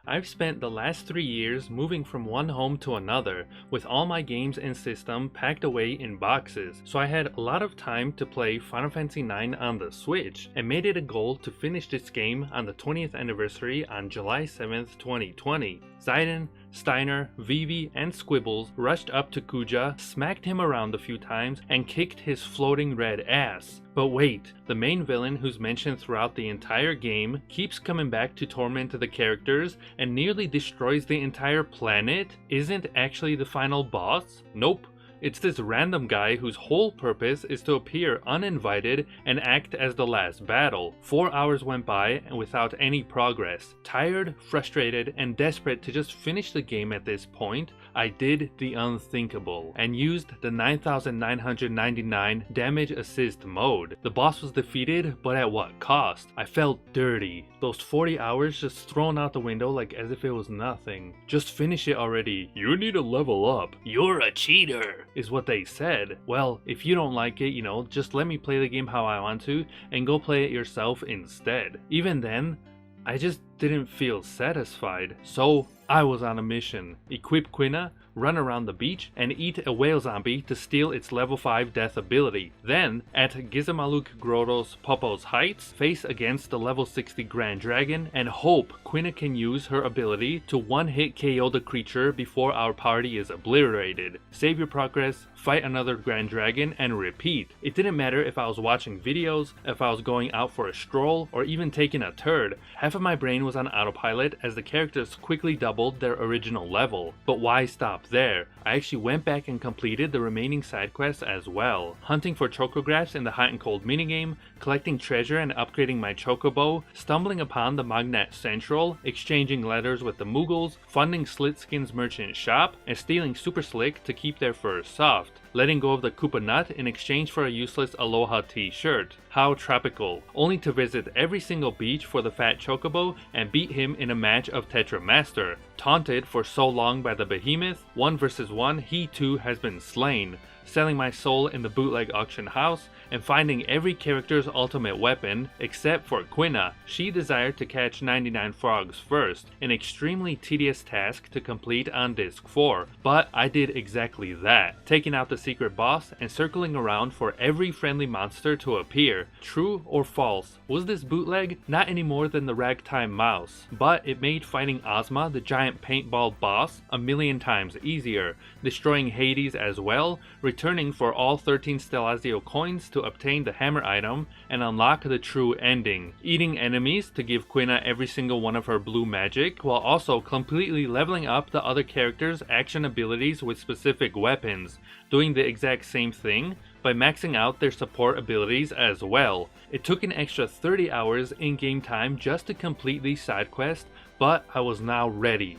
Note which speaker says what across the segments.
Speaker 1: I've spent the last 3 years moving from one home to another, with all my games and system packed away in boxes, so I had a lot of time to play Final Fantasy IX on the Switch, and made it a goal to finish this game on the 20th anniversary on July 7th, 2020. Zidane, Steiner, Vivi, and Squibbles rushed up to Kuja, smacked him around a few times, and kicked his floating red ass. But wait, the main villain who's mentioned throughout the entire game keeps coming back to torment the characters and nearly destroys the entire planet isn't actually the final boss? Nope. It's this random guy whose whole purpose is to appear uninvited and act as the last battle. 4 hours went by and without any progress. Tired, frustrated, and desperate to just finish the game at this point, I did the unthinkable and used the 9999 damage assist mode. The boss was defeated, but at what cost? I felt dirty. Those 40 hours just thrown out the window like as if it was nothing. Just finish it already. You need to level up. You're a cheater, is what they said. Well, if you don't like it, just let me play the game how I want to and go play it yourself instead. Even then, I just didn't feel satisfied. So I was on a mission. Equip Quina, run around the beach, and eat a whale zombie to steal its level 5 death ability. Then, at Gizamaluk Grotto's Popo's Heights, face against the level 60 Grand Dragon, and hope Quina can use her ability to one-hit KO the creature before our party is obliterated. Save your progress, fight another Grand Dragon, and repeat. It didn't matter if I was watching videos, if I was going out for a stroll, or even taking a turd. Half of my brain was on autopilot as the characters quickly doubled their original level. But why stop there? I actually went back and completed the remaining side quests as well. Hunting for Chocographs in the hot and cold minigame, collecting treasure and upgrading my Chocobo, stumbling upon the Mognet Central, exchanging letters with the Moogles, funding Stiltzkin's merchant shop, and stealing Super Slick to keep their fur soft. Letting go of the Koopa nut in exchange for a useless Aloha t-shirt. How tropical. Only to visit every single beach for the fat Chocobo and beat him in a match of Tetra Master. Taunted for so long by the Behemoth, 1 versus 1, he too has been slain. Selling my soul in the bootleg auction house, and finding every character's ultimate weapon, except for Quina. She desired to catch 99 frogs first, an extremely tedious task to complete on Disc 4, but I did exactly that, taking out the secret boss and circling around for every friendly monster to appear. True or false, was this bootleg? Not any more than the ragtime mouse, but it made fighting Ozma, the giant paintball boss, a million times easier, destroying Hades as well, returning for all 13 Stellazio coins to obtain the hammer item and unlock the true ending, eating enemies to give Quina every single one of her blue magic, while also completely leveling up the other characters' action abilities with specific weapons, doing the exact same thing by maxing out their support abilities as well. It took an extra 30 hours in-game time just to complete these side quests, but I was now ready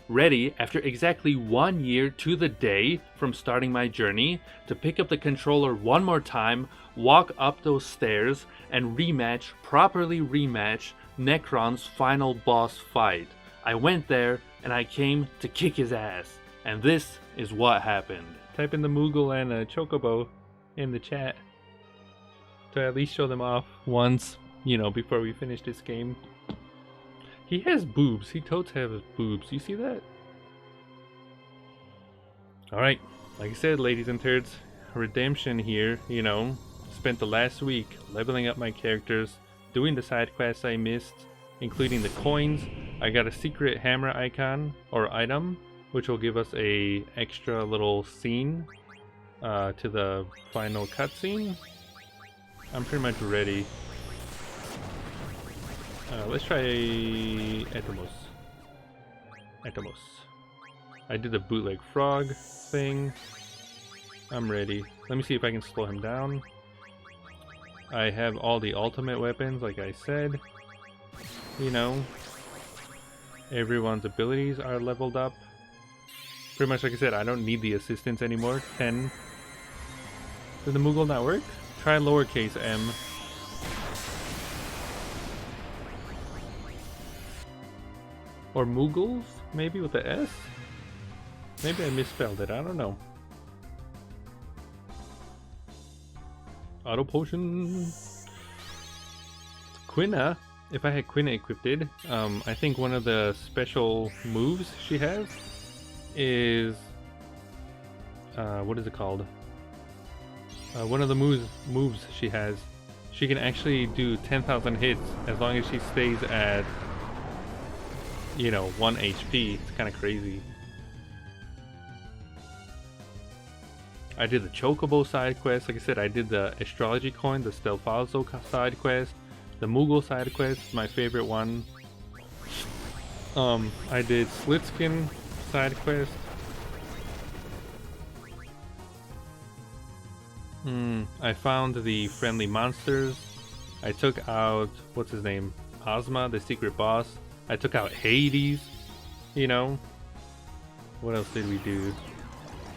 Speaker 1: after exactly 1 year to the day from starting my journey to pick up the controller one more time, walk up those stairs, and properly rematch Necron's final boss fight. I went there and I came to kick his ass, and this is what happened. Type in the Moogle and Chocobo in the chat to at least show them off once, before we finish this game. He has boobs. He totes has boobs. You see that? Alright, like I said, ladies and turds, redemption here, Spent the last week leveling up my characters, doing the side quests I missed, including the coins. I got a secret hammer icon or item, which will give us a extra little scene to the final cutscene. I'm pretty much ready. Let's try Atomos. I did the bootleg frog thing. I'm ready. Let me see if I can slow him down. I have all the ultimate weapons, like I said. Everyone's abilities are leveled up. Pretty much like I said, I don't need the assistance anymore. 10. Did the Moogle not work? Try lowercase m. Or Moogles? Maybe with the S? Maybe I misspelled it, I don't know. Auto potion. Quina if I had Quina equipped, I think one of the special moves she has is what is it called? One of the moves she has, she can actually do 10,000 hits as long as she stays at, you know, 1 HP. It's kind of crazy. I did the Chocobo side quest. Like I said, I did the astrology coin, the Stelfalzo side quest, the Moogle side quest, my favorite one. I did Stiltzkin side quest. I found the friendly monsters. I took out, what's his name? Ozma, the secret boss. I took out Hades, you know. What else did we do?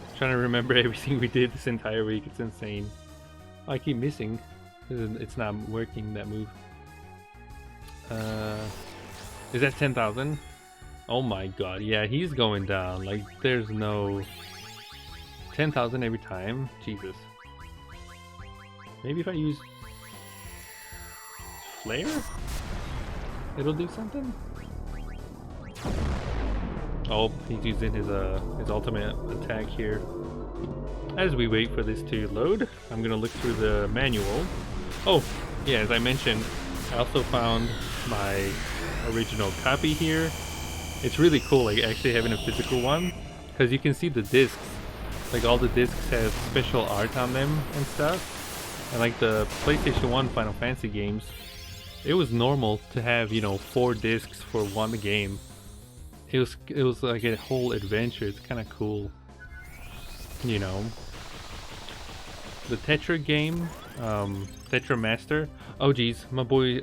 Speaker 1: I'm trying to remember everything we did this entire week. It's insane. Oh, I keep missing. It's not working, that move. Is that 10,000? Oh my god, yeah, he's going down. Like, there's no 10,000 every time. Jesus. Maybe if I use Flare, it'll do something. Oh, he's using his ultimate attack here. As we wait for this to load, I'm gonna look through the manual. Oh, yeah, as I mentioned, I also found my original copy here. It's really cool, like actually having a physical one, because you can see the discs. Like all the discs have special art on them and stuff. And like the PlayStation 1 Final Fantasy games, it was normal to have, you know, 4 discs for one game. It was like a whole adventure. It's kind of cool, you know. The Tetra game, Tetra Master. Oh geez, my boy,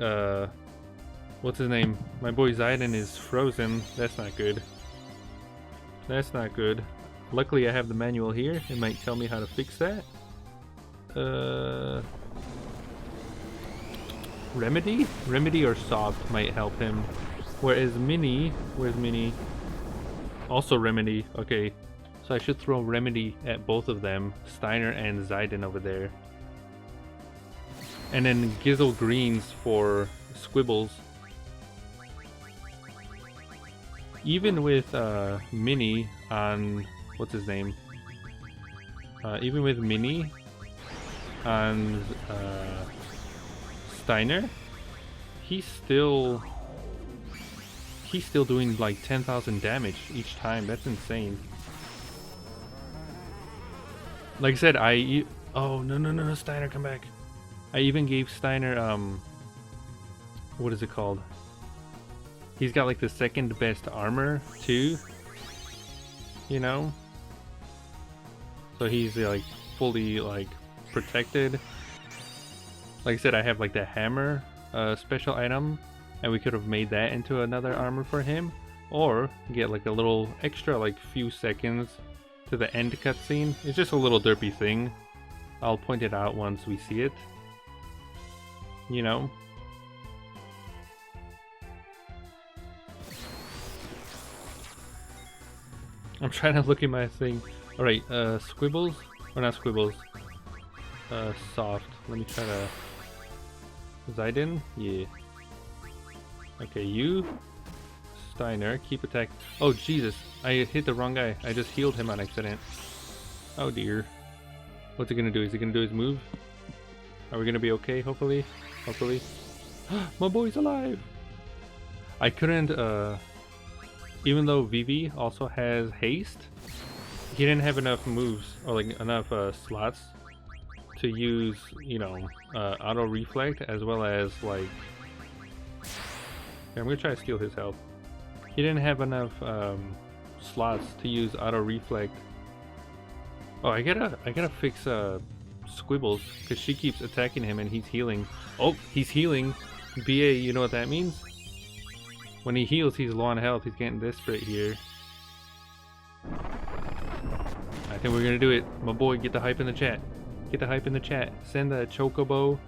Speaker 1: what's his name? My boy Zidane is frozen. That's not good. That's not good. Luckily I have the manual here. It might tell me how to fix that. Remedy or soft might help him. Whereas Mini, where's Mini? Also Remedy. Okay, so I should throw Remedy at both of them, Steiner and Zidane over there. And then Gizzle Greens for Squibbles. Even with Mini on, what's his name? Even with Mini and Steiner, he's still doing like 10,000 damage each time. That's insane. Like I said, oh no, Steiner, come back. I even gave Steiner what is it called? He's got like the second best armor too, you know, so he's like fully like protected. Like I said, I have like the hammer special item, and we could have made that into another armor for him, or get like a little extra like few seconds to the end cutscene. It's just a little derpy thing. I'll point it out once we see it, you know. I'm trying to look at my thing. Alright, squibbles? Or not squibbles. Soft. Let me try to... Zidane? Yeah. Okay, you... Steiner, keep attack. Oh, Jesus. I hit the wrong guy. I just healed him on accident. Oh, dear. What's he gonna do? Is he gonna do his move? Are we gonna be okay, hopefully? Hopefully. My boy's alive! I couldn't, even though Vivi also has haste, he didn't have enough moves, or like enough slots to use, you know, auto reflect, as well as like... Okay, I'm gonna try to steal his health. He didn't have enough slots to use auto reflect. Oh, I gotta fix Squibbles, because she keeps attacking him and he's healing. Oh, he's healing. BA, you know what that means? When he heals, he's low on health. He's getting desperate here. I think we're gonna do it. My boy, get the hype in the chat. Get the hype in the chat. Send the Chocobo,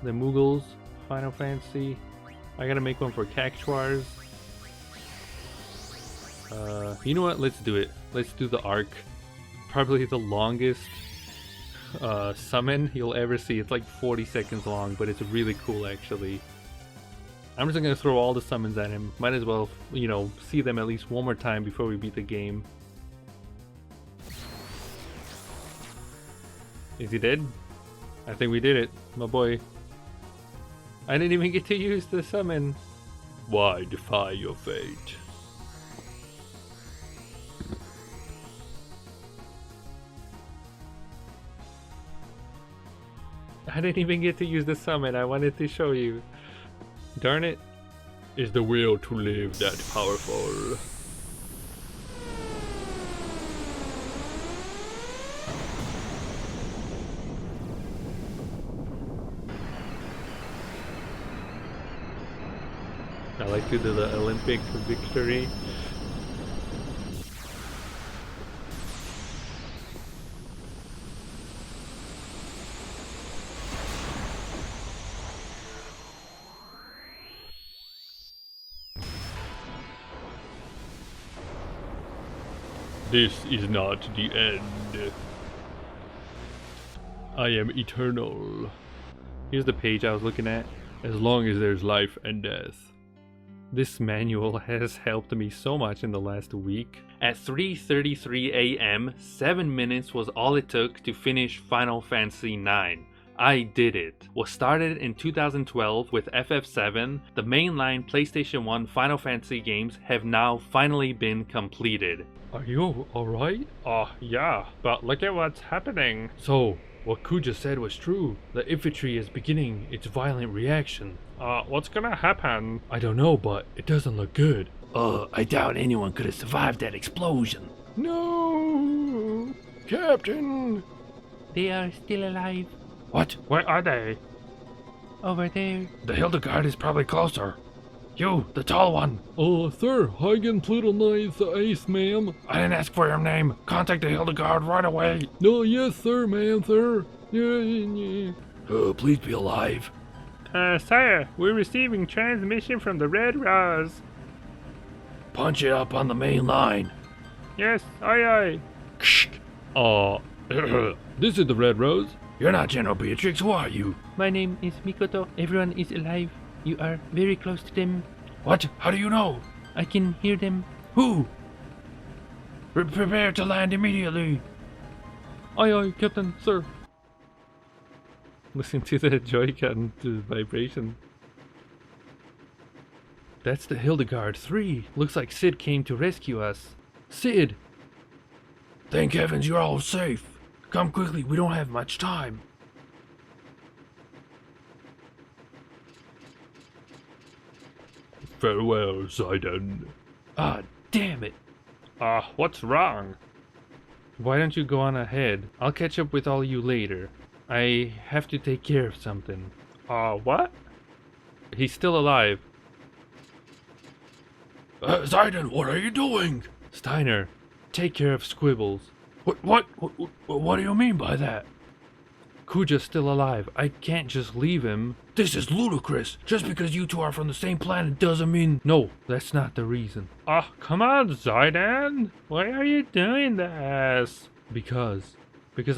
Speaker 1: the Moogles, Final Fantasy. I gotta make one for Cactuars. You know what? Let's do it. Let's do the arc. Probably the longest summon you'll ever see. It's like 40 seconds long, but it's really cool actually. I'm just gonna throw all the summons at him. Might as well, you know, see them at least one more time before we beat the game. Is he dead? I think we did it, my boy. I didn't even get to use the summon. Why defy your fate? I didn't even get to use the summon. I wanted to show you. Darn it. Is the will to live that powerful? I like to do the Olympic victory. This is not the end. I am eternal. Here's the page I was looking at. As long as there's life and death. This manual has helped me so much in the last week. At 3:33 AM, 7 minutes was all it took to finish Final Fantasy IX. I did it. Was started in 2012 with FF7, the mainline PlayStation 1 Final Fantasy games have now finally been completed. Are you alright? Yeah, but look at what's happening. So, what Kuja said was true. The infantry is beginning its violent reaction. What's gonna happen? I don't know, but it doesn't look good. I doubt anyone could have survived that explosion. No! Captain!
Speaker 2: They are still alive.
Speaker 1: What? Where are they?
Speaker 2: Over there.
Speaker 1: The Hildegard is probably closer. You, the tall one.
Speaker 3: Sir, Hagen Pluto Knight, the ace, ma'am.
Speaker 1: I didn't ask for your name. Contact the Hildegard right away.
Speaker 3: No, yes, sir, ma'am, sir. Yeah.
Speaker 1: Please be alive.
Speaker 2: Sire, we're receiving transmission from the Red Rose.
Speaker 1: Punch it up on the main line.
Speaker 2: Yes, aye aye.
Speaker 3: This is the Red Rose.
Speaker 1: You're not General Beatrix, who are you?
Speaker 2: My name is Mikoto. Everyone is alive. You are very close to them.
Speaker 1: What? How do you know?
Speaker 2: I can hear them.
Speaker 1: Who? Prepare to land immediately.
Speaker 3: Aye aye, Captain, sir.
Speaker 1: Listen to the Joy-Con vibration. That's the Hildegard 3. Looks like Sid came to rescue us. Sid! Thank heavens you're all safe. Come quickly, we don't have much time. Farewell, Zidane. Ah, damn it.
Speaker 2: What's wrong?
Speaker 1: Why don't you go on ahead? I'll catch up with all you later. I have to take care of something.
Speaker 2: What?
Speaker 1: He's still alive.
Speaker 4: Zidane, what are you doing?
Speaker 1: Steiner, take care of Squibbles.
Speaker 4: What do you mean by that?
Speaker 1: Kuja's still alive. I can't just leave him.
Speaker 4: This is ludicrous. Just because you two are from the same planet doesn't mean...
Speaker 1: No, that's not the reason.
Speaker 2: Come on, Zidane. Why are you doing this?
Speaker 1: Because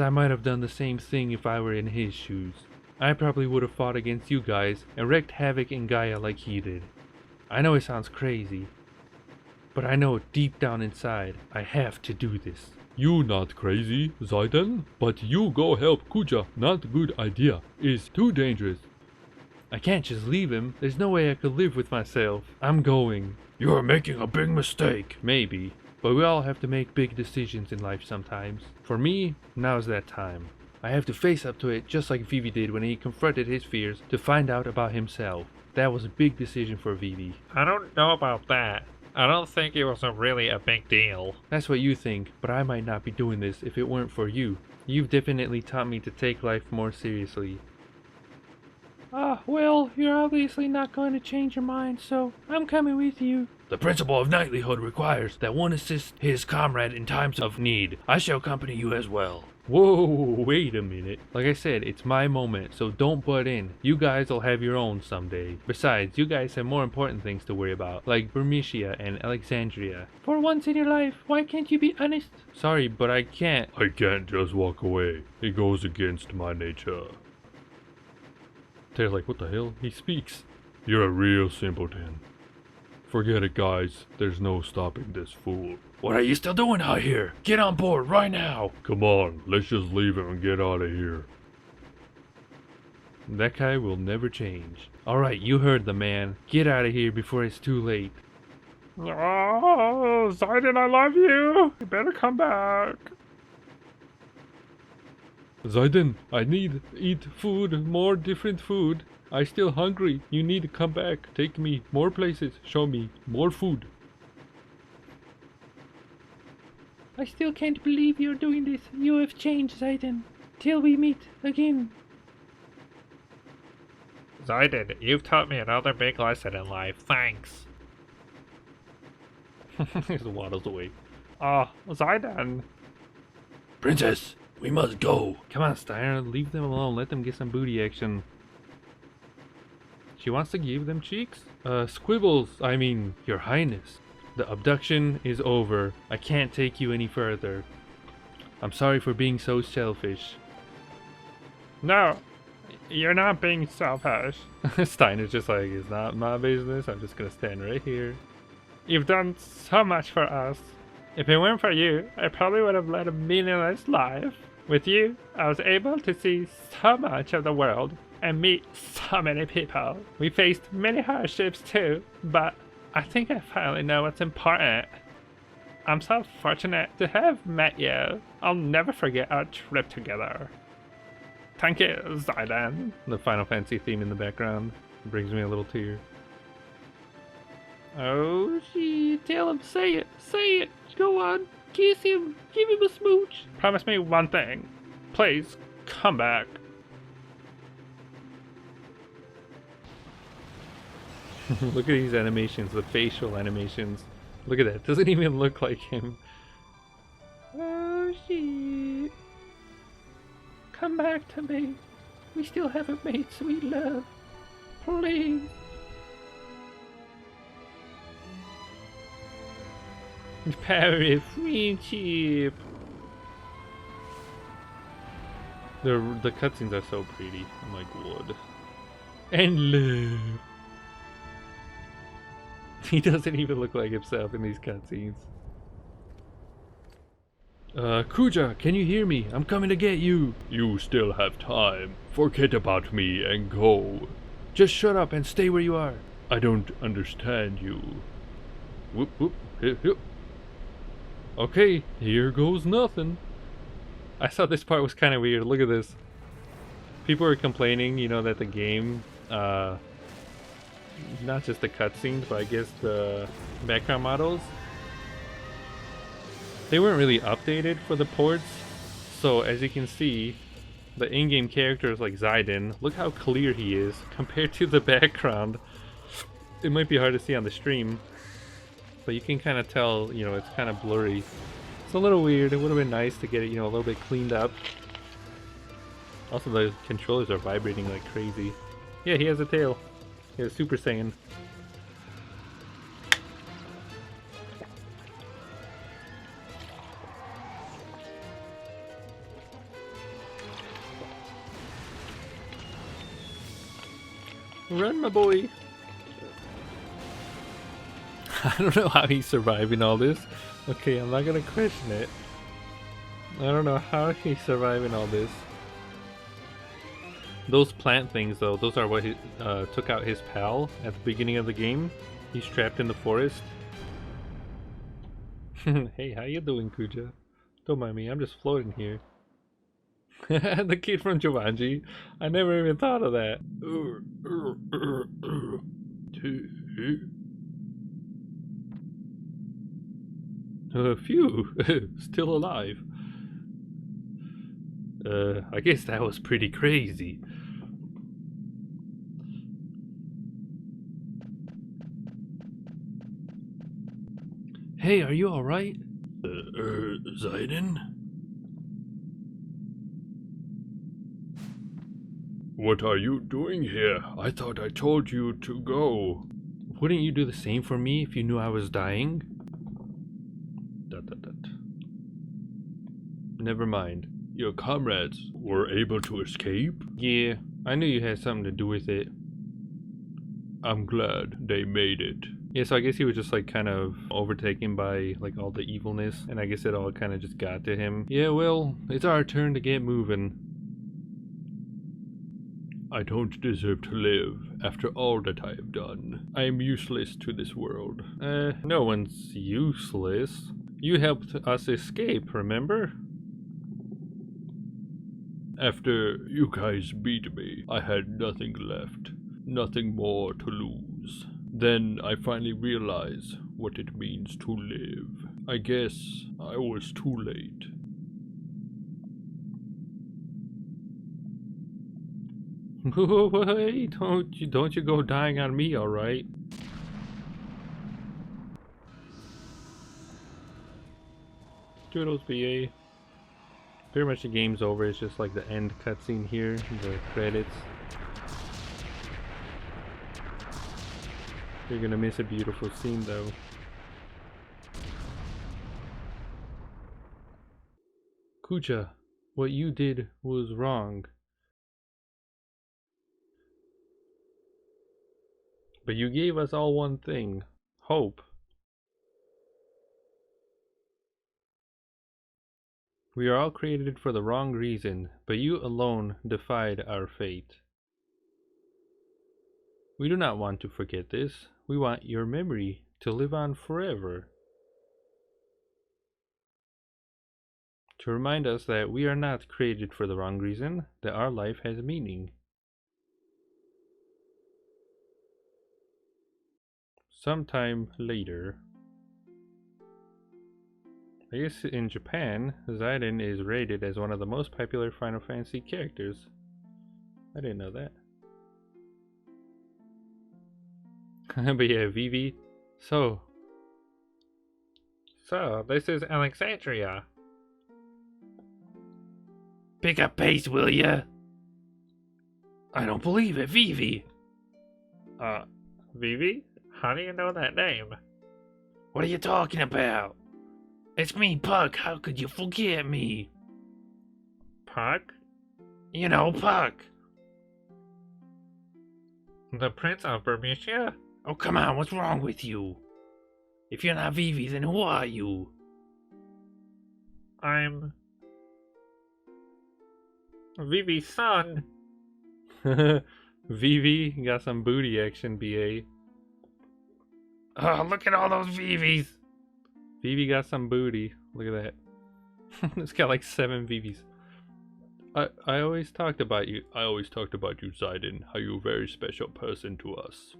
Speaker 1: I might have done the same thing if I were in his shoes. I probably would have fought against you guys and wreaked havoc in Gaia like he did. I know it sounds crazy, but I know deep down inside I have to do this.
Speaker 3: You not crazy, Zidane, but you go help Kuja. Not good idea. It's too dangerous.
Speaker 1: I can't just leave him. There's no way I could live with myself. I'm going.
Speaker 4: You are making a big mistake.
Speaker 1: Maybe, but we all have to make big decisions in life sometimes. For me, now's that time. I have to face up to it just like Vivi did when he confronted his fears to find out about himself. That was a big decision for Vivi.
Speaker 2: I don't know about that. I don't think it was really a big deal.
Speaker 1: That's what you think, but I might not be doing this if it weren't for you. You've definitely taught me to take life more seriously.
Speaker 2: Well, you're obviously not going to change your mind, so I'm coming with you.
Speaker 4: The principle of knightlyhood requires that one assist his comrade in times of need. I shall accompany you as well.
Speaker 1: Whoa, wait a minute. Like I said, it's my moment, so don't butt in. You guys will have your own someday. Besides, you guys have more important things to worry about, like Bermesia and Alexandria.
Speaker 2: For once in your life, why can't you be honest?
Speaker 1: Sorry, but I can't.
Speaker 3: I can't just walk away. It goes against my nature.
Speaker 1: They're like, what the hell? He speaks.
Speaker 3: You're a real simpleton. Forget it, guys. There's no stopping this fool.
Speaker 4: What are you still doing out here? Get on board right now.
Speaker 3: Come on, let's just leave him and get out of here.
Speaker 1: That guy will never change. Alright, you heard the man. Get out of here before it's too late.
Speaker 2: Oh, Zayden, I love you. You better come back.
Speaker 3: Zayden, I need eat food, more different food. I still hungry. You need to come back. Take me more places. Show me more food.
Speaker 5: I still can't believe you're doing this. You have changed, Zayden. Till we meet again.
Speaker 2: Zayden, you've taught me another big lesson in life. Thanks.
Speaker 1: He waddles away.
Speaker 2: Zayden.
Speaker 4: Princess, we must go.
Speaker 1: Come on, Steiner, leave them alone. Let them get some booty action. She wants to give them cheeks? Squibbles, I mean, Your Highness. The abduction is over. I can't take you any further. I'm sorry for being so selfish.
Speaker 2: No, you're not being selfish.
Speaker 1: Steiner's just like, it's not my business. I'm just gonna stand right here.
Speaker 2: You've done so much for us. If it weren't for you, I probably would have led a meaningless life. With you, I was able to see so much of the world and meet so many people. We faced many hardships too, but I think I finally know what's important. I'm so fortunate to have met you. I'll never forget our trip together. Thank you, Zayden.
Speaker 1: The Final Fantasy theme in the background brings me a little tear.
Speaker 5: Oh, shit. Tell him. Say it. Say it. Go on. Kiss him. Give him a smooch.
Speaker 2: Promise me one thing. Please, come back.
Speaker 1: Look at these animations, the facial animations. Look at that. Doesn't even look like him.
Speaker 5: Oh, shit. Come back to me. We still haven't made sweet love. Please.
Speaker 1: Power of friendship. The cutscenes are so pretty. I'm like, what? And love. He doesn't even look like himself in these cutscenes. Kuja, can you hear me? I'm coming to get you.
Speaker 3: You still have time. Forget about me and go.
Speaker 1: Just shut up and stay where you are.
Speaker 3: I don't understand you. Whoop whoop. Hip, hip.
Speaker 1: Okay, here goes nothing. I thought this part was kind of weird. Look at this. People are complaining, you know, that the game, not just the cutscenes, but I guess the background models, they weren't really updated for the ports. So as you can see, the in-game characters like Zayden, look how clear he is compared to the background. It might be hard to see on the stream, but you can kind of tell, you know, it's kind of blurry. It's a little weird. It would have been nice to get it, you know, a little bit cleaned up. Also, the controllers are vibrating like crazy. Yeah, he has a tail. He has Super Saiyan. Run, my boy! I don't know how he's surviving all this. Okay, I'm not gonna question it. I don't know how he's surviving all this. Those plant things, though, those are what he took out his pal at the beginning of the game. He's trapped in the forest. Hey, how you doing, Kuja? Don't mind me, I'm just floating here. The kid from Jumanji. I never even thought of that. Phew, still alive. I guess that was pretty crazy. Hey, are you alright?
Speaker 4: Zayden?
Speaker 3: What are you doing here? I thought I told you to go.
Speaker 1: Wouldn't you do the same for me if you knew I was dying? Never mind.
Speaker 3: Your comrades were able to escape?
Speaker 1: Yeah, I knew you had something to do with it.
Speaker 3: I'm glad they made it.
Speaker 1: Yeah, so I guess he was just like kind of overtaken by like all the evilness, and I guess it all kind of just got to him. Yeah, well, it's our turn to get moving.
Speaker 3: I don't deserve to live after all that I have done. I am useless to this world.
Speaker 1: No one's useless. You helped us escape, remember?
Speaker 3: After you guys beat me, I had nothing left. Nothing more to lose. Then I finally realized what it means to live. I guess I was too late.
Speaker 1: Wait, don't you go dying on me, alright? Doodles BA. Pretty much the game's over, it's just like the end cutscene here, the credits. You're gonna miss a beautiful scene though. Kuja, what you did was wrong. But you gave us all one thing, hope. We are all created for the wrong reason, but you alone defied our fate. We do not want to forget this. We want your memory to live on forever. To remind us that we are not created for the wrong reason, that our life has meaning. Sometime later. I guess in Japan, Zidane is rated as one of the most popular Final Fantasy characters. I didn't know that. But yeah, Vivi. So this is Alexandria.
Speaker 4: Pick up pace, will ya? I don't believe it, Vivi.
Speaker 2: Vivi? How do you know that name?
Speaker 4: What are you talking about? It's me, Puck. How could you forget me?
Speaker 2: Puck?
Speaker 4: You know, Puck.
Speaker 2: The Prince of Bermuda?
Speaker 4: Oh, come on, what's wrong with you? If you're not Vivi, then who are you?
Speaker 2: I'm Vivi's son.
Speaker 1: Vivi got some booty action, BA.
Speaker 4: Oh, look at all those Vivis.
Speaker 1: Vivi got some booty. Look at that. It's got like 7 Vivis. I always talked about you.
Speaker 3: I always talked about you, Zidane, how you're a very special person to us.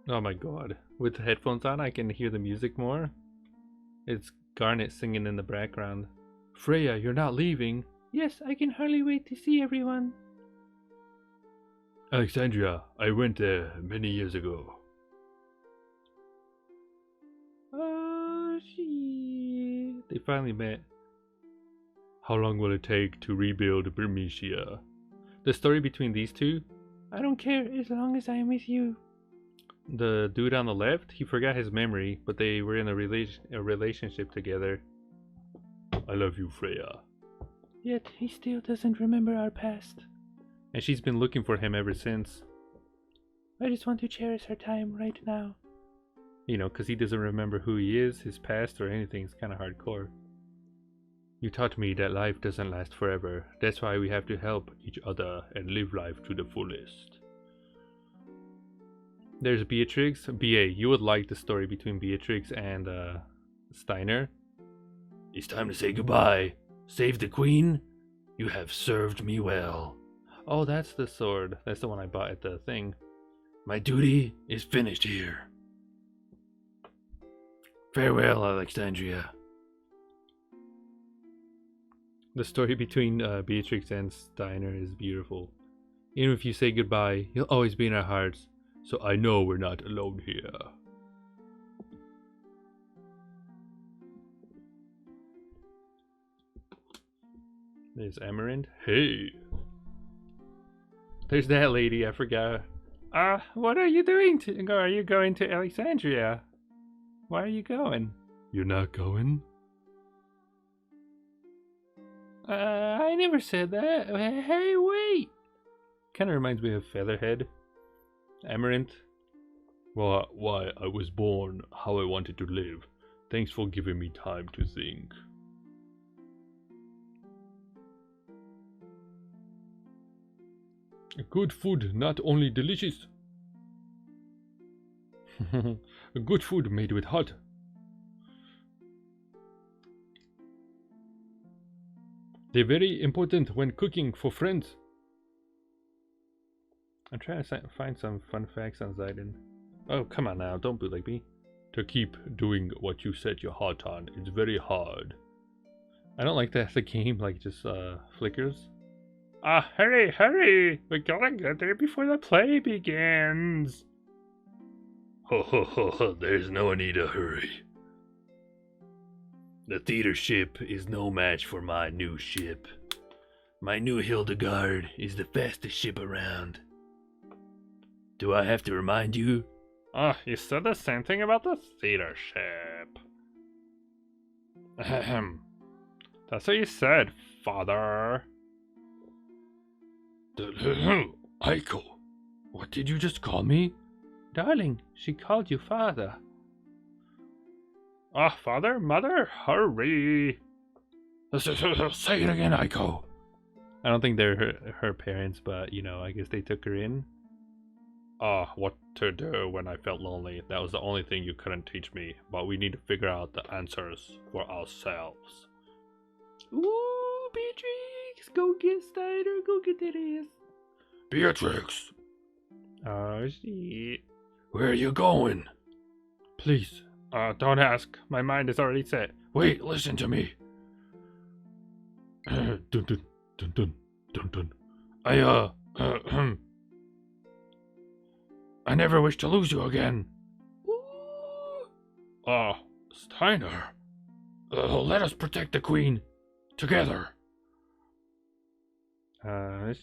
Speaker 1: Oh my god. With the headphones on, I can hear the music more. It's Garnet singing in the background. Freya, you're not leaving.
Speaker 5: Yes, I can hardly wait to see everyone.
Speaker 3: Alexandria, I went there many years ago.
Speaker 5: Oh, shit.
Speaker 1: They finally met.
Speaker 3: How long will it take to rebuild Bermuda?
Speaker 1: The story between these two?
Speaker 5: I don't care as long as I am with you.
Speaker 1: The dude on the left, he forgot his memory, but they were in a relationship together.
Speaker 3: I love you, Freya.
Speaker 5: Yet he still doesn't remember our past.
Speaker 1: And she's been looking for him ever since.
Speaker 5: I just want to cherish our time right now.
Speaker 1: You know, because he doesn't remember who he is, his past, or anything. It's kind of hardcore. You taught me that life doesn't last forever. That's why we have to help each other and live life to the fullest. There's Beatrix. BA, you would like the story between Beatrix and Steiner.
Speaker 4: It's time to say goodbye. Save the queen. You have served me well.
Speaker 1: Oh, that's the sword. That's the one I bought at the thing.
Speaker 4: My duty is finished here. Farewell, Alexandria.
Speaker 1: The story between Beatrix and Steiner is beautiful. Even if you say goodbye, you'll always be in our hearts.
Speaker 3: So I know we're not alone here.
Speaker 1: There's Emerald.
Speaker 3: Hey.
Speaker 1: There's that lady, I forgot.
Speaker 2: What are you doing? Are you going to Alexandria? Why are you going?
Speaker 3: You're not going?
Speaker 5: I never said that. Hey, wait!
Speaker 1: Kind of reminds me of Featherhead. Amaranth.
Speaker 3: Well, why I was born, how I wanted to live. Thanks for giving me time to think. Good food, not only delicious. Good food made with heart. They're very important when cooking for friends.
Speaker 1: I'm trying to find some fun facts on Zidon. Oh, come on now, don't bootleg me.
Speaker 3: To keep doing what you set your heart on, it's very hard.
Speaker 1: I don't like that the game like just flickers.
Speaker 2: Ah, hurry, hurry! We gotta get there before the play begins.
Speaker 4: Ho ho ho ho, there's no need to hurry. The theater ship is no match for my new ship. My new Hildegard is the fastest ship around. Do I have to remind you?
Speaker 2: Ah, you said the same thing about the theater ship. Ahem. That's what you said, father.
Speaker 4: Aiko, what did you just call me?
Speaker 5: Darling, she called you father.
Speaker 2: Ah, father, mother, hurry.
Speaker 4: Say it again, Aiko.
Speaker 1: I don't think they're her parents, but you know, I guess they took her in.
Speaker 3: What to do when I felt lonely. That was the only thing you couldn't teach me, but we need to figure out the answers for ourselves.
Speaker 5: Ooh, Beatrix, go get Steiner, go get that ass.
Speaker 4: Beatrix,
Speaker 2: Oh, shit.
Speaker 4: where are you going?
Speaker 2: Please, don't ask. My mind is already set.
Speaker 4: Wait, listen to me.
Speaker 3: Dun dun dun dun dun dun.
Speaker 4: I never wish to lose you again.
Speaker 3: Steiner.
Speaker 4: Let us protect the queen together. I'm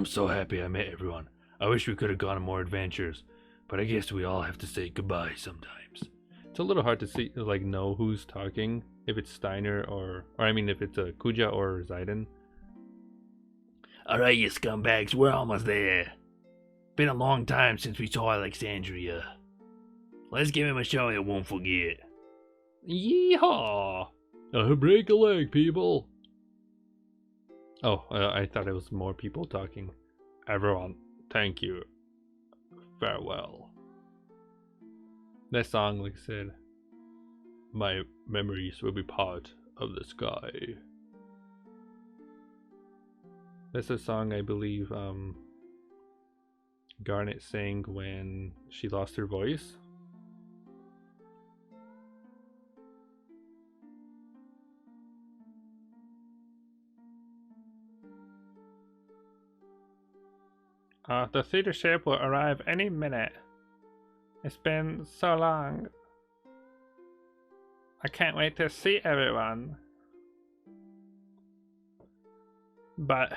Speaker 4: so happy I met everyone. I wish we could have gone on more adventures, but I guess we all have to say goodbye sometimes.
Speaker 1: It's a little hard to see, like, know who's talking. If it's Steiner or I mean, if it's Kuja or Zidon.
Speaker 4: Alright, you scumbags, we're almost there. Been a long time since we saw Alexandria. Let's give him a show he won't forget.
Speaker 1: Yeehaw!
Speaker 3: Break a leg, people.
Speaker 1: Oh, I thought it was more people talking.
Speaker 3: Everyone, thank you. Farewell.
Speaker 1: That song, like I said.
Speaker 3: My memories will be part of the sky.
Speaker 1: That's a song I believe Garnet sang when she lost her voice.
Speaker 2: The theater ship will arrive any minute. It's been so long. I can't wait to see everyone. But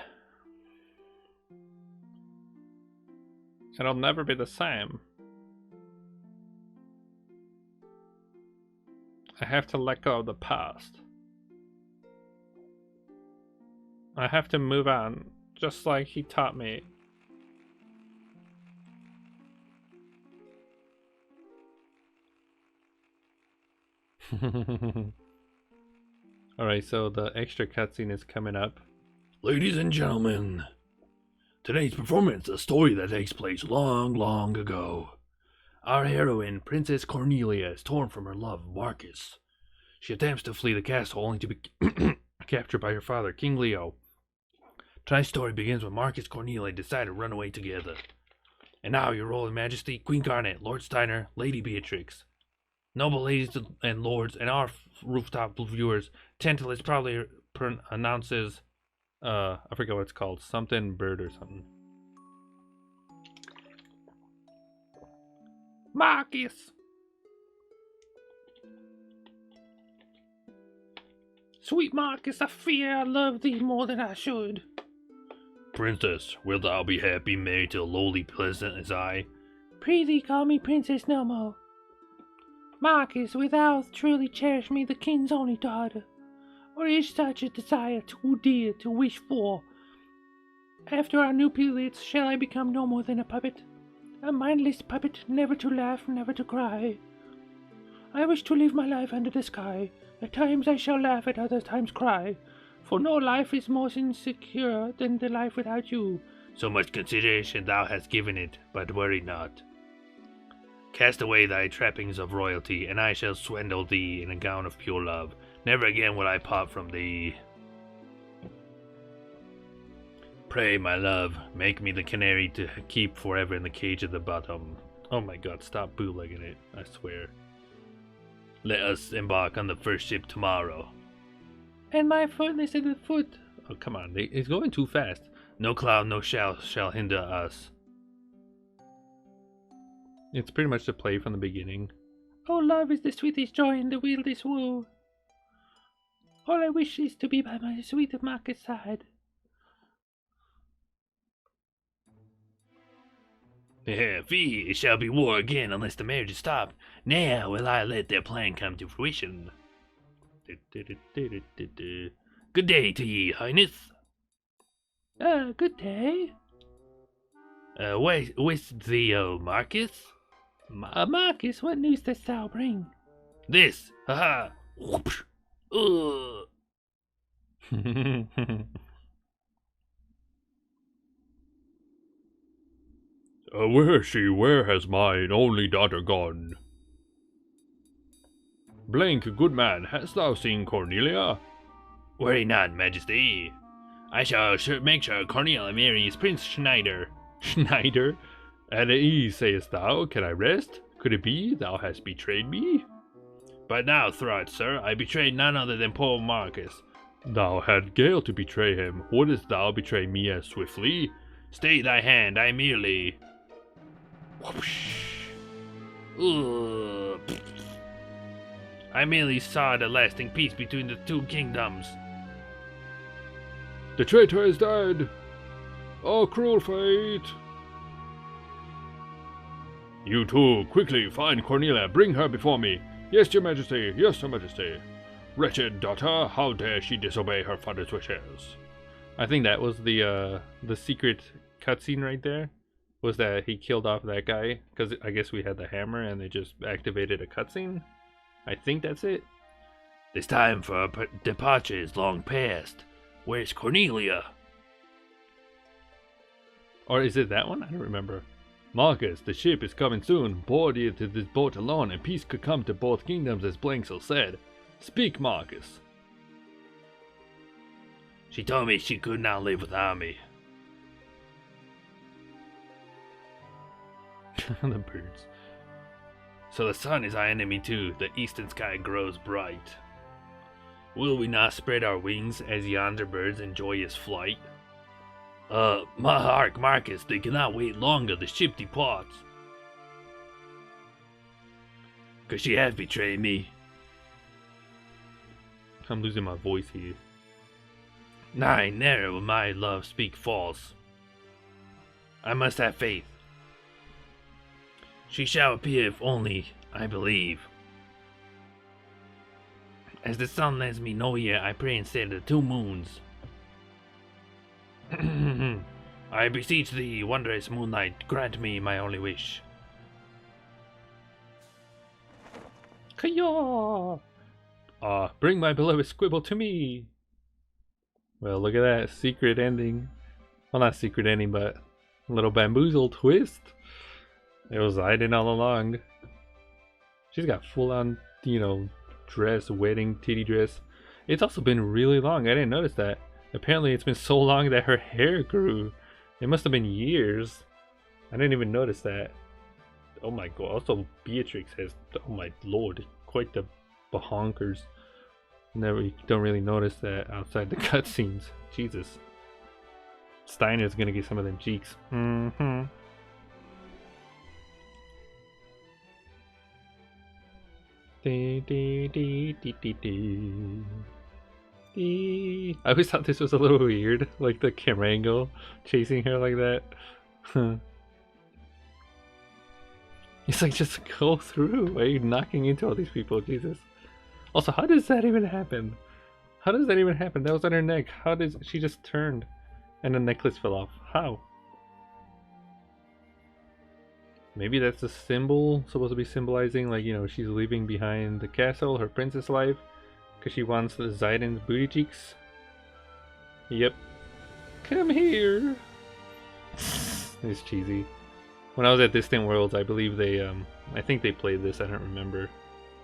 Speaker 2: it'll never be the same. I have to let go of the past. I have to move on, just like he taught me.
Speaker 1: Alright, so the extra cutscene is coming up.
Speaker 4: Ladies and gentlemen, today's performance is a story that takes place long, long ago. Our heroine, Princess Cornelia, is torn from her love, Marcus. She attempts to flee the castle only to be captured by her father, King Leo. Tonight's story begins when Marcus and Cornelia decide to run away together. And now, your royal majesty, Queen Garnet, Lord Steiner, Lady Beatrix. Noble ladies and lords, and our rooftop viewers, Tantalus probably announces, I forget what it's called, something bird or something.
Speaker 5: Marcus! Sweet Marcus, I fear I love thee more than I should.
Speaker 4: Princess, wilt thou be happy married to a lowly peasant as I?
Speaker 5: Prithee call me princess no more. Marcus, wilt thou truly cherish me, the king's only daughter? or is such a desire too dear to wish for? After our new periods, shall I become no more than a puppet? A mindless puppet, never to laugh, never to cry. I wish to live my life under the sky. At times I shall laugh, at other times cry. For no life is more insecure than the life without you.
Speaker 4: So much consideration thou hast given it, but worry not. Cast away thy trappings of royalty, and I shall swindle thee in a gown of pure love. Never again will I part from thee. Pray, my love, make me the canary to keep forever in the cage at the bottom. Oh my god, stop bootlegging it, I swear. Let us embark on the first ship tomorrow.
Speaker 5: And my foot is at the foot.
Speaker 1: Oh, come on, it's going too fast.
Speaker 4: No cloud, no shall hinder us.
Speaker 1: It's pretty much the play from the beginning.
Speaker 5: Oh, love is the sweetest joy and the wildest woe. All I wish is to be by my sweet Marcus' side.
Speaker 4: Fee, it shall be war again unless the marriage is stopped. Now will I let their plan come to fruition. Good day to ye, Highness.
Speaker 5: Good day.
Speaker 4: Where's the, Marcus?
Speaker 5: Marcus, what news dost thou bring?
Speaker 4: This, haha.
Speaker 3: Where is she? Where has mine only daughter gone? Blank, good man, hast thou seen Cornelia?
Speaker 4: Worry not, Majesty. I shall make sure Cornelia marries Prince Schneider.
Speaker 1: Schneider? At ease, sayest thou? Can I rest? Could it be thou hast betrayed me?
Speaker 4: But now, Throt, sir, I betrayed none other than poor Marcus.
Speaker 1: Thou had Gale to betray him. Wouldst thou betray me as swiftly?
Speaker 4: Stay thy hand, I merely... I merely sought a lasting peace between the two kingdoms.
Speaker 3: The traitor is dead! Oh, cruel fate! You two, quickly find Cornelia, bring her before me. Yes, your majesty, yes, your majesty. Wretched daughter, how dare she disobey her father's wishes?
Speaker 1: I think that was the secret cutscene right there. Was that he killed off that guy? Because I guess we had the hammer and they just activated a cutscene. I think that's it.
Speaker 4: This time for our departure is long past. Where's Cornelia?
Speaker 1: Or is it that one? I don't remember. Marcus, the ship is coming soon. Board ye to this boat alone, and peace could come to both kingdoms, as Blanksil said. Speak, Marcus.
Speaker 4: She told me she could not live without me.
Speaker 1: The birds.
Speaker 4: So the sun is our enemy too. The eastern sky grows bright. Will we not spread our wings as yonder birds enjoy his flight? Marcus, they cannot wait longer. The ship departs. 'Cause she has betrayed me.
Speaker 1: I'm losing my voice here.
Speaker 4: Nay, ne'er will my love speak false. I must have faith. She shall appear if only I believe. As the sun lets me know here, I pray instead of the 2 moons. I beseech thee, wondrous moonlight, grant me my only wish.
Speaker 5: Kuja!
Speaker 1: Bring my beloved squibble to me. Well, look at that secret ending. Well, not secret ending, but a little bamboozle twist. It was hiding all along. She's got full on, dress, wedding, titty dress. It's also been really long. I didn't notice that. Apparently it's been so long that her hair grew. It must have been years. I didn't even notice that. Oh my god. Also, Beatrix has, oh my lord, quite the bahonkers. You don't really notice that outside the cutscenes. Jesus. Steiner's gonna get some of them cheeks. Mm-hmm. I always thought this was a little weird, like the camera angle chasing her like that. It's like, just go through. Why are you knocking into all these people? Jesus. Also, how does that even happen?
Speaker 2: How does that even happen? That was on her neck. How does she just turned and the necklace fell off? How? Maybe that's a symbol supposed to be symbolizing, like, you know, she's leaving behind the castle, her princess life, because she wants the Zaiden's booty cheeks. Yep. Come here. It's cheesy. When I was at Distant Worlds, I believe they, I think they played this, I don't remember.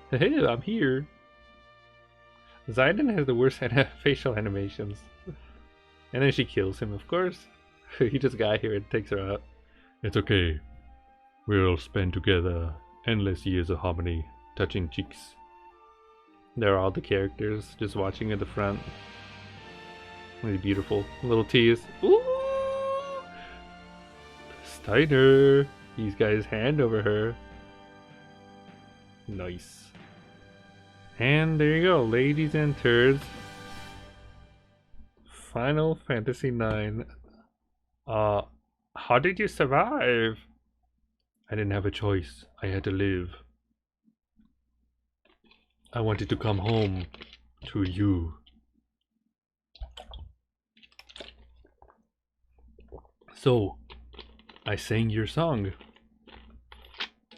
Speaker 2: Hey, I'm here. Zaiden has the worst facial animations. And then she kills him, of course. He just got here and takes her out.
Speaker 3: It's okay. We'll spend together endless years of harmony, touching cheeks.
Speaker 2: There are all the characters just watching at the front. Really beautiful. Little tease. Ooh! Steiner! He's got his hand over her. Nice. And there you go, ladies and turds. Final Fantasy IX. How did you survive?
Speaker 3: I didn't have a choice. I had to live. I wanted to come home to you. So, I sang your song.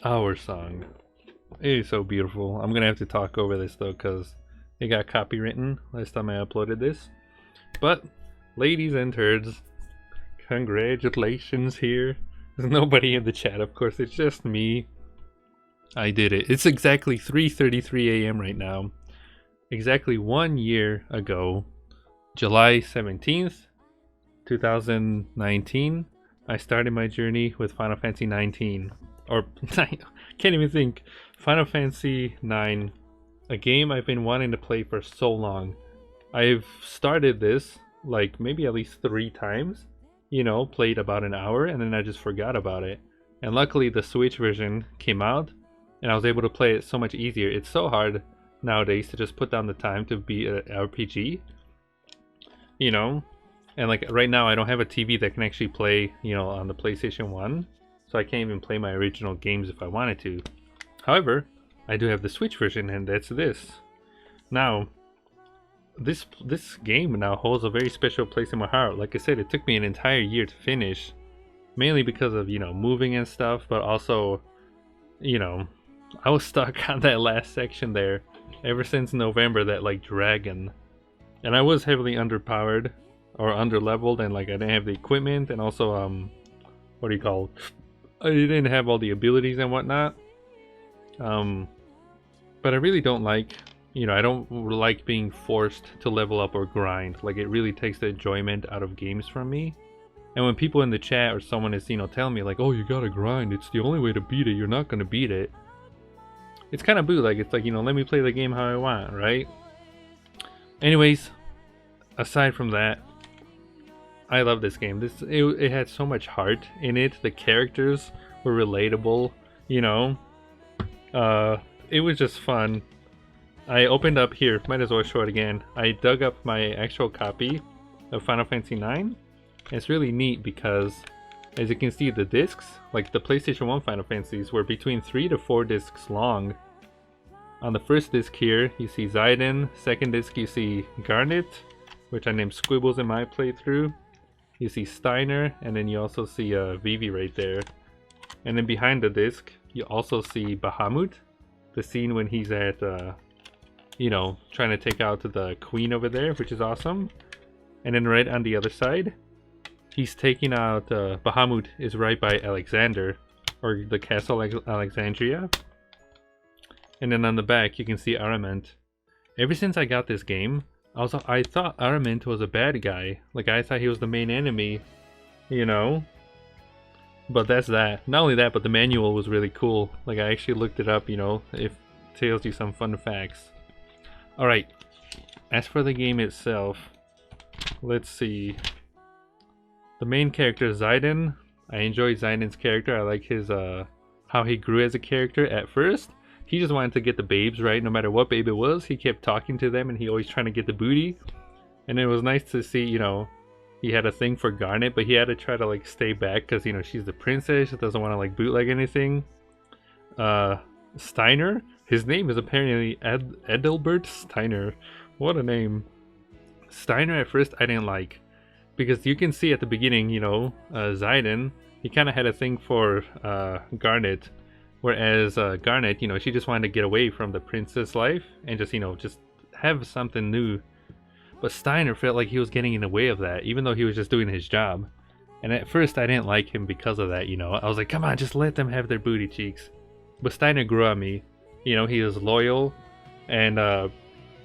Speaker 2: Our song. It is so beautiful. I'm gonna have to talk over this though, because it got copywritten last time I uploaded this. But, ladies and turds, congratulations here. There's nobody in the chat, of course, it's just me. I did it. It's exactly 3:33 a.m. right now. Exactly 1 year ago, July 17th, 2019, I started my journey with Final Fantasy 19. Or, can't even think. Final Fantasy 9, a game I've been wanting to play for so long. I've started this, like, maybe at least 3 times. You know, played about an hour and then I just forgot about it. And luckily the Switch version came out and I was able to play it so much easier. It's so hard nowadays to just put down the time to beat an RPG. You know? And like right now I don't have a TV that can actually play, you know, on the PlayStation 1. So I can't even play my original games if I wanted to. However, I do have the Switch version and that's this. Now, this game now holds a very special place in my heart. Like I said, it took me an entire year to finish, mainly because of, you know, moving and stuff, but also, you know, I was stuck on that last section there ever since November, that like dragon, and I was heavily underpowered or underleveled, and like I didn't have the equipment, and also what do you call, I didn't have all the abilities and whatnot. But I really don't like, you know, I don't like being forced to level up or grind. Like, it really takes the enjoyment out of games from me. And when people in the chat or someone is, you know, telling me like, oh, you gotta grind, it's the only way to beat it, you're not gonna beat it. It's kind of bootleg. It's like, you know, let me play the game how I want, right? Anyways, aside from that, I love this game. It had so much heart in it. The characters were relatable, you know. It was just fun. I opened up here, might as well show it again. I dug up my actual copy of Final Fantasy IX. It's really neat because, as you can see, the discs, like the PlayStation 1 Final Fantasies, were between 3 to 4 discs long. On the first disc here, you see Zaiden. Second disc, you see Garnet, which I named Squibbles in my playthrough. You see Steiner, and then you also see Vivi right there. And then behind the disc, you also see Behemoth, the scene when he's at, you know, trying to take out the queen over there, which is awesome. And then right on the other side, he's taking out, Behemoth is right by Alexander, or the castle Alexandria. And then on the back, you can see Arament. Ever since I got this game, I thought Arament was a bad guy. Like, I thought he was the main enemy, you know? But that's that. Not only that, but the manual was really cool. Like, I actually looked it up, you know, it tells you some fun facts. Alright, as for the game itself, let's see. The main character, Zaiden. I enjoy Zaiden's character. I like his, how he grew as a character. At first, he just wanted to get the babes, right? No matter what babe it was, he kept talking to them and he always trying to get the booty. And it was nice to see, you know, he had a thing for Garnet, but he had to try to, like, stay back because, you know, she's the princess. She doesn't want to, like, bootleg anything. Steiner, his name is apparently Edelbert Steiner. What a name.
Speaker 1: Steiner at first I didn't like, because you can see at the beginning, you know, Zidane, he kind of had a thing for Garnet, whereas Garnet, you know, she just wanted to get away from the princess life and just, you know, just have something new. But Steiner felt like he was getting in the way of that, even though he was just doing his job. And at first I didn't like him because of that, you know. I was like, come on, just let them have their booty cheeks. But Steiner grew on me. You know, he was loyal, and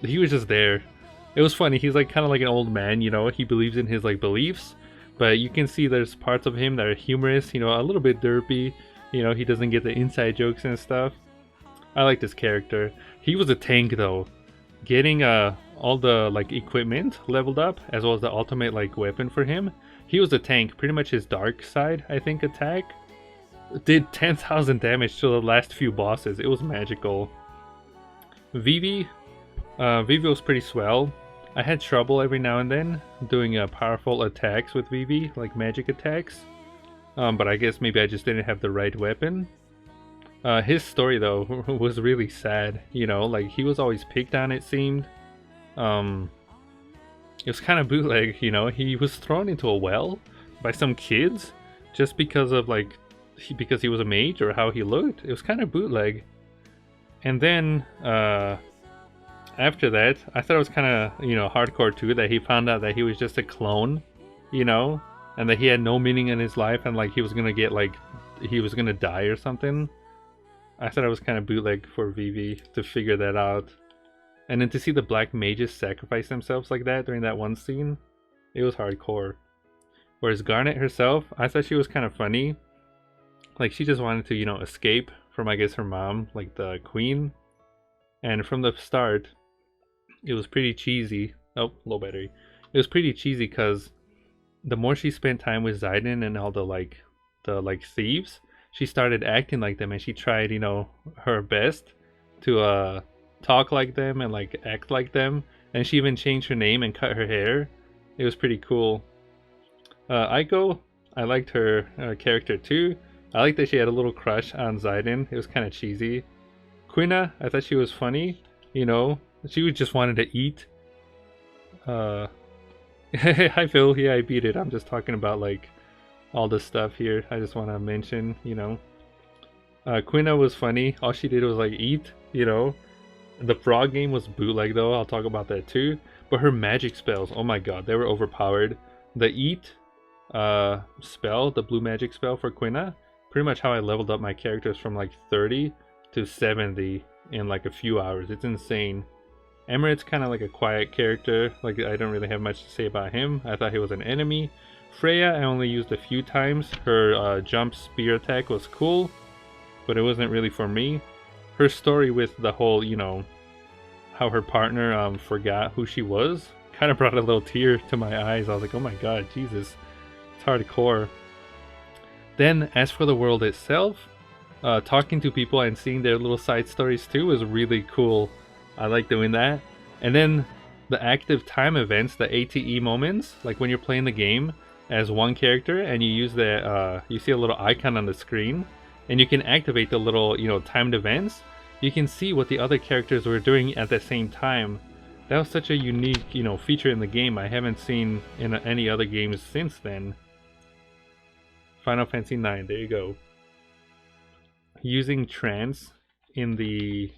Speaker 1: he was just there. It was funny, he's like kind of like an old man, you know. He believes in his like beliefs, but you can see there's parts of him that are humorous, you know, a little bit derpy. You know, he doesn't get the inside jokes and stuff. I like this character. He was a tank though. Getting all the like equipment leveled up, as well as the ultimate like weapon for him. He was a tank. Pretty much his dark side, I think, attack did 10,000 damage to the last few bosses. It was magical. Vivi was pretty swell. I had trouble every now and then doing powerful attacks with Vivi, like magic attacks. But I guess maybe I just didn't have the right weapon. His story though was really sad, you know, like he was always picked on, it seemed. It was kind of bootleg, you know. He was thrown into a well by some kids just because of like because he was a mage or how he looked. It was kind of bootleg. And then after that, I thought it was kind of, you know, hardcore too, that he found out that he was just a clone, you know, and that he had no meaning in his life, and like he was gonna get like he was gonna die or something. I thought it was kind of bootleg for Vivi to figure that out. And then to see the black mages sacrifice themselves like that during that one scene, it was hardcore. Whereas Garnet herself, I thought she was kind of funny. Like she just wanted to, you know, escape from, I guess, her mom, like the queen. And from the start, it was pretty cheesy. Oh, low battery. It was pretty cheesy because the more she spent time with Zidane and all the thieves, she started acting like them, and she tried, you know, her best to talk like them and like act like them. And she even changed her name and cut her hair. It was pretty cool. Aiko, I liked her character too. I liked that she had a little crush on Zidane. It was kind of cheesy. Quina, I thought she was funny. You know, she just wanted to eat. Hi Phil, yeah, I beat it. I'm just talking about like all the stuff here. I just want to mention, you know. Quina was funny. All she did was like eat, you know. The frog game was bootleg though. I'll talk about that too. But her magic spells, oh my god, they were overpowered. The eat spell, the blue magic spell for Quina, pretty much how I leveled up my characters from like 30 to 70 in like a few hours. It's insane. Emerit's kind of like a quiet character. Like I don't really have much to say about him. I thought he was an enemy. Freya I only used a few times. Her jump spear attack was cool, but it wasn't really for me. Her story with the whole, you know, how her partner forgot who she was, kind of brought a little tear to my eyes. I was like, oh my god, Jesus, it's hardcore. Then as for the world itself, talking to people and seeing their little side stories too was really cool. I like doing that. And then the active time events, the ATE moments, like when you're playing the game as one character and you use the you see a little icon on the screen and you can activate the little, you know, timed events. You can see what the other characters were doing at the same time. That was such a unique, you know, feature in the game. I haven't seen in any other games since then. Final Fantasy IX, there you go. Using trance in the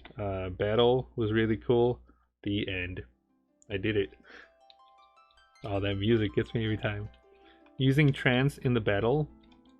Speaker 1: battle was really cool. The end. I did it. Oh, that music gets me every time. Using trance in the battle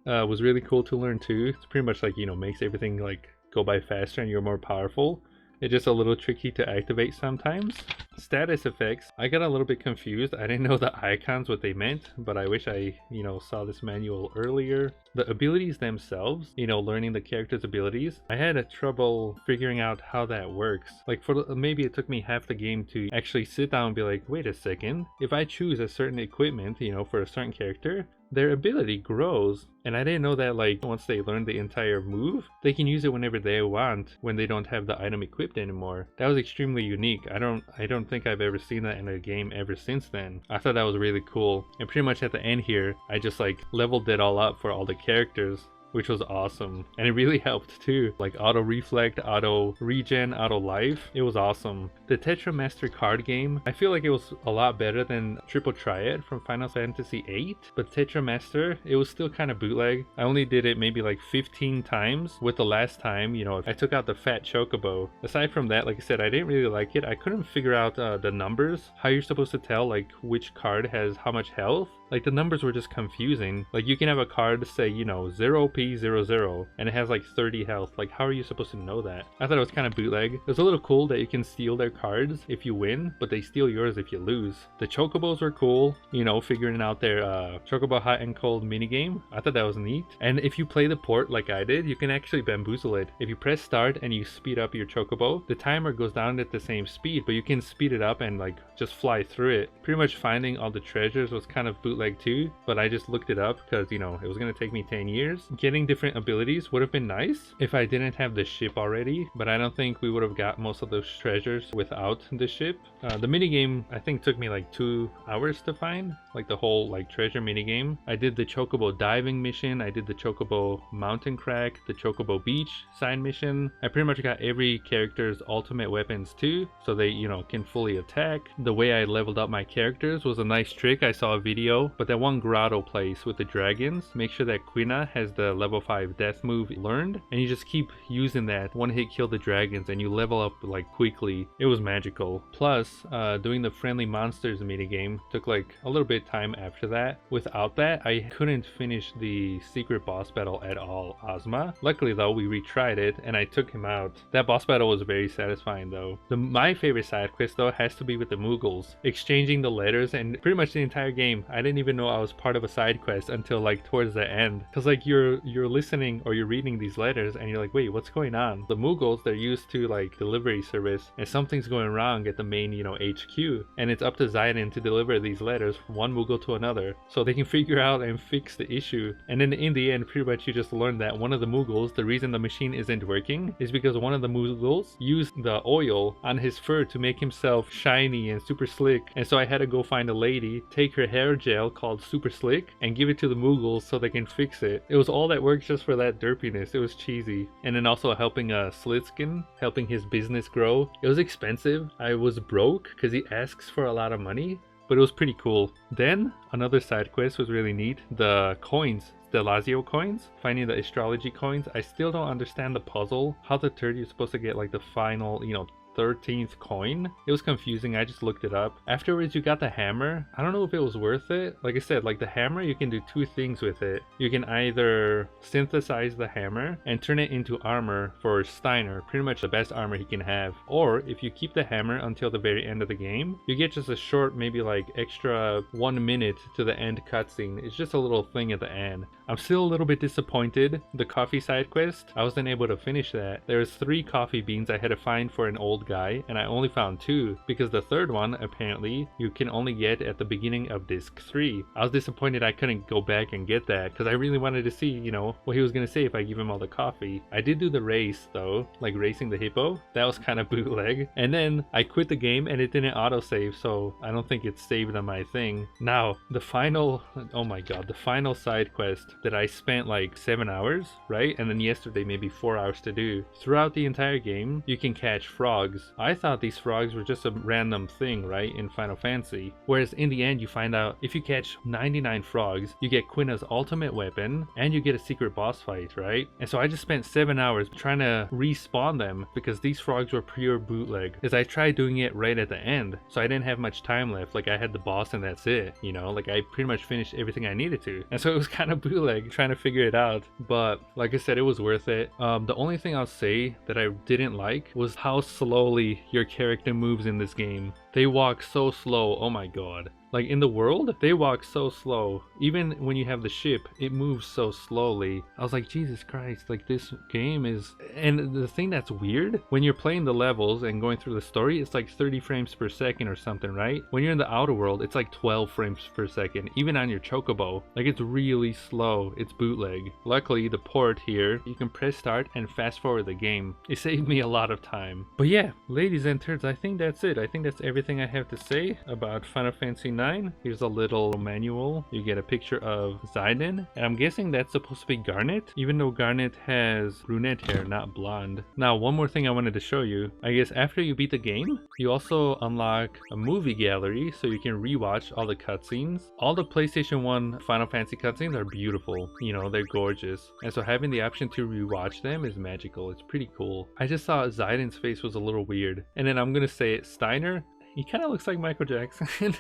Speaker 1: was really cool to learn too. It's pretty much like, you know, makes everything like go by faster and you're more powerful. It's just a little tricky to activate sometimes. Status effects, I got a little bit confused. I didn't know the icons what they meant, but I wish I, you know, saw this manual earlier. The abilities themselves, you know, learning the character's abilities, I had a trouble figuring out how that works. Like maybe it took me half the game to actually sit down and be like, wait a second, if I choose a certain equipment, you know, for a certain character, their ability grows. And I didn't know that, like, once they learn the entire move, they can use it whenever they want when they don't have the item equipped anymore. That was extremely unique. I don't think I've ever seen that in a game ever since then. I thought that was really cool. And pretty much at the end here, I just like leveled it all up for all the characters. which was awesome. And it really helped too. Like auto reflect, auto regen, auto life. It was awesome. The Tetra Master card game, I feel like it was a lot better than Triple Triad from Final Fantasy VIII. But Tetra Master, it was still kind of bootleg. I only did it maybe like 15 times, with the last time, you know, I took out the fat Chocobo. Aside from that, like I said, I didn't really like it. I couldn't figure out the numbers, how you're supposed to tell like which card has how much health. Like the numbers were just confusing. Like you can have a card say, you know, 0p00 and it has like 30 health. Like how are you supposed to know that? I thought it was kind of bootleg. It was a little cool that you can steal their cards if you win, but they steal yours if you lose. The Chocobos were cool, you know, figuring out their Chocobo hot and cold minigame. I thought that was neat. And if you play the port like I did, you can actually bamboozle it. If you press start and you speed up your Chocobo, the timer goes down at the same speed, but you can speed it up and like just fly through it. Pretty much finding all the treasures was kind of bootleg too, but I just looked it up because, you know, it was going to take me 10 years. Getting different abilities would have been nice if I didn't have the ship already, but I don't think we would have got most of those treasures without the ship. The minigame I think took me like 2 hours to find, like the whole like treasure minigame. I did the Chocobo diving mission, I did the Chocobo mountain crack, the Chocobo beach side mission. I pretty much got every character's ultimate weapons too, so they, you know, can fully attack. The way I leveled up my characters was a nice trick. I saw a video, but that one grotto place with the dragons, make sure that Quina has the level 5 death move learned, and you just keep using that one hit kill the dragons and you level up like quickly. It was magical. Plus doing the friendly monsters minigame took like a little bit time after that. Without that I couldn't finish the secret boss battle at all, Ozma. Luckily though, we retried it and I took him out. That boss battle was very satisfying though. My favorite side quest though has to be with the Moogles, exchanging the letters, and pretty much the entire game I didn't even know I was part of a side quest until like towards the end, because like you're listening or you're reading these letters and you're like, wait, what's going on? The Moogles, they're used to like delivery service, and something's going wrong at the main, you know, HQ, and it's up to Zidane to deliver these letters from one Moogle to another so they can figure out and fix the issue. And then in the end, pretty much you just learn that one of the Moogles, the reason the machine isn't working is because one of the Moogles used the oil on his fur to make himself shiny and super slick, and so I had to go find a lady, take her hair gel called Super Slick and give it to the Moogles so they can fix it. It was all that work just for that derpiness. It was cheesy. And then also helping Stiltzkin, helping his business grow. It was expensive. I was broke because he asks for a lot of money, but it was pretty cool. Then another side quest was really neat. The coins, the Lazio coins, finding the astrology coins. I still don't understand the puzzle, how the third you're supposed to get like the final, you know, 13th coin. It was confusing. I just looked it up. Afterwards you got the hammer. I don't know if it was worth it. Like I said, like the hammer, you can do 2 things with it. You can either synthesize the hammer and turn it into armor for Steiner, pretty much the best armor he can have, or if you keep the hammer until the very end of the game, you get just a short, maybe like extra 1 minute to the end cutscene. It's just a little thing at the end. I'm still a little bit disappointed. The coffee side quest, I wasn't able to finish that. There was 3 coffee beans I had to find for an old guy, and I only found 2 because the third one apparently you can only get at the beginning of disc 3. I was disappointed I couldn't go back and get that because I really wanted to see, you know, what he was gonna say if I give him all the coffee. I did do the race though, like racing the hippo. That was kind of bootleg. And then I quit the game and it didn't autosave, so I don't think it's saved on my thing. Now the final, oh my god, the final side quest that I spent like 7 hours, right? And then yesterday maybe 4 hours to do. Throughout the entire game you can catch frogs. I thought these frogs were just a random thing, right, in Final Fantasy. Whereas in the end you find out if you catch 99 frogs, you get Quina's ultimate weapon and you get a secret boss fight, right? And so I just spent 7 hours trying to respawn them because these frogs were pure bootleg. As I tried doing it right at the end, so I didn't have much time left. Like I had the boss and that's it, you know, like I pretty much finished everything I needed to. And so it was kind of bootleg trying to figure it out. But like I said, it was worth it. The only thing I'll say that I didn't like was how slowly your character moves in this game. They walk so slow, oh my god. Like in the world, they walk so slow. Even when you have the ship, it moves so slowly. I was like, Jesus Christ, like this game is... And the thing that's weird, when you're playing the levels and going through the story, it's like 30 frames per second or something, right? When you're in the outer world, it's like 12 frames per second, even on your Chocobo. Like it's really slow, it's bootleg. Luckily, the port here, you can press start and fast forward the game. It saved me a lot of time. But yeah, ladies and turds, I think that's it. I think that's everything I have to say about Final Fantasy IX 9. Here's a little manual. You get a picture of Zidane, and I'm guessing that's supposed to be Garnet, even though Garnet has brunette hair, not blonde. Now, one more thing I wanted to show you. I guess after you beat the game, you also unlock a movie gallery, so you can rewatch all the cutscenes. All the PlayStation 1 Final Fantasy cutscenes are beautiful. You know, they're gorgeous. And so having the option to rewatch them is magical. It's pretty cool. I just saw Zidane's face was a little weird. And then I'm gonna say it, Steiner. He kind of looks like Michael Jackson.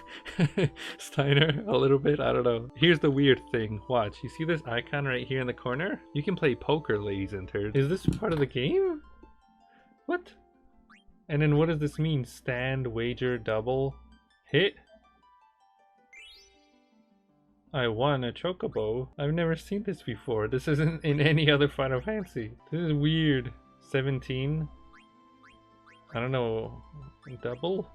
Speaker 1: Steiner, a little bit, I don't know. Here's the weird thing. Watch, you see this icon right here in the corner? You can play poker, ladies and turds. Is this part of the game? What? And then what does this mean? Stand, wager, double, hit? I won a Chocobo. I've never seen this before. This isn't in any other Final Fantasy. This is weird. 17. I don't know. Double?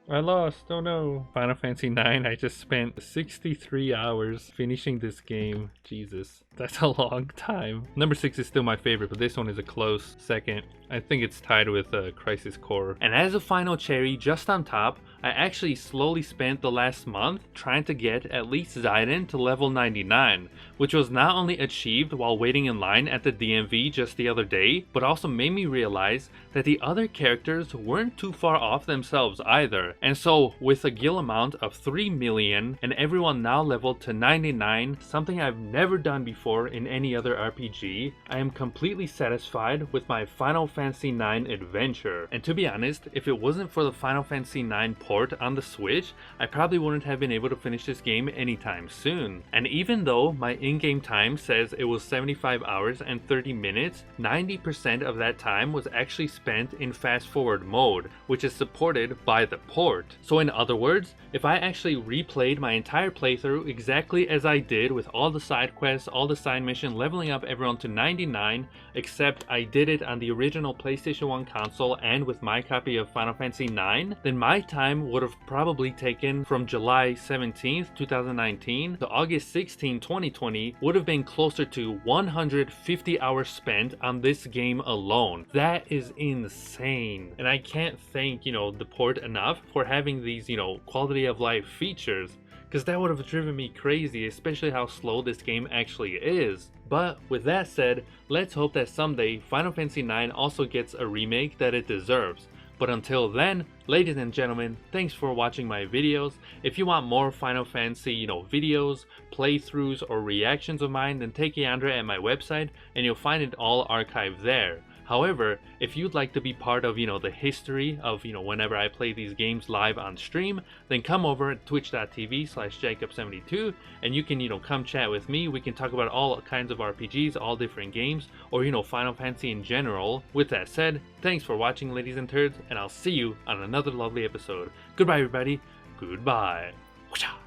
Speaker 1: I lost, oh no. Final Fantasy 9, I just spent 63 hours finishing this game. Jesus, that's a long time. Number 6 is still my favorite, but this one is a close second. I think it's tied with Crisis Core. And as a final cherry, just on top, I actually slowly spent the last month trying to get at least Zidane to level 99, which was not only achieved while waiting in line at the DMV just the other day, but also made me realize that the other characters weren't too far off themselves either. And so, with a guild amount of 3 million and everyone now leveled to 99, something I've never done before in any other RPG, I am completely satisfied with my Final Fantasy 9 adventure. And to be honest, if it wasn't for the Final Fantasy 9 port on the Switch, I probably wouldn't have been able to finish this game anytime soon. And even though my in-game time says it was 75 hours and 30 minutes, 90% of that time was actually spent in fast forward mode, which is supported by the port. So in other words, if I actually replayed my entire playthrough exactly as I did with all the side quests, all the side mission, leveling up everyone to 99, except I did it on the original PlayStation 1 console and with my copy of Final Fantasy 9, then my time would have probably taken from July 17th, 2019 to August 16, 2020, would have been closer to 150 hours spent on this game alone. That is insane. And I can't thank, the port enough for having these, quality of life features, because that would have driven me crazy, especially how slow this game actually is. But with that said, let's hope that someday Final Fantasy 9 also gets a remake that it deserves. But until then, ladies and gentlemen, thanks for watching my videos. If you want more Final Fantasy, videos, playthroughs, or reactions of mine, then take a yandere at my website and you'll find it all archived there. However, if you'd like to be part of, the history of, whenever I play these games live on stream, then come over at twitch.tv/Jacob72 and you can, come chat with me. We can talk about all kinds of RPGs, all different games, or, Final Fantasy in general. With that said, thanks for watching, ladies and turds, and I'll see you on another lovely episode. Goodbye, everybody. Goodbye. Whoosh-ah.